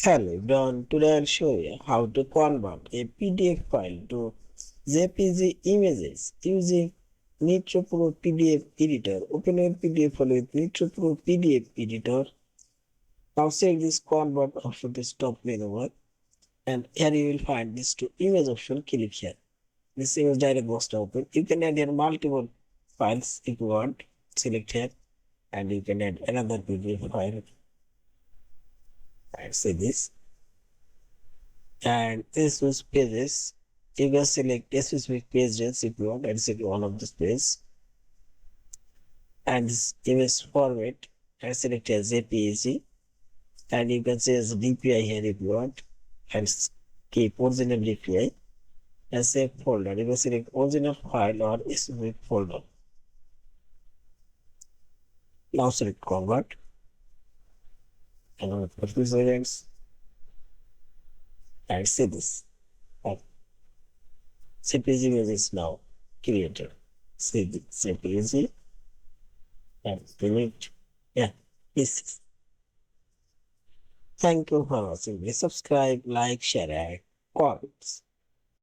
Hello everyone, today I'll show you how to convert a PDF file to JPG images using Nitro Pro PDF Editor. Open your PDF file with Nitro Pro PDF Editor. Now select this convert option to top menu bar, and here you will find this to image option. Click here. This image direct box to open. You can add here multiple files if you want. Select here and you can add another PDF file. And say this. And this was pages. You can select a specific pages if you want and select one of the pages. And this image format and select as JPG. And you can say as DPI here if you want. And keep original DPI and save folder. You can select original file or specific folder. Now select convert. And for this events and see this. CPG image is now created. See the CPG and delete. Yeah, this. Thank you for watching. Please subscribe, like, share, and comments.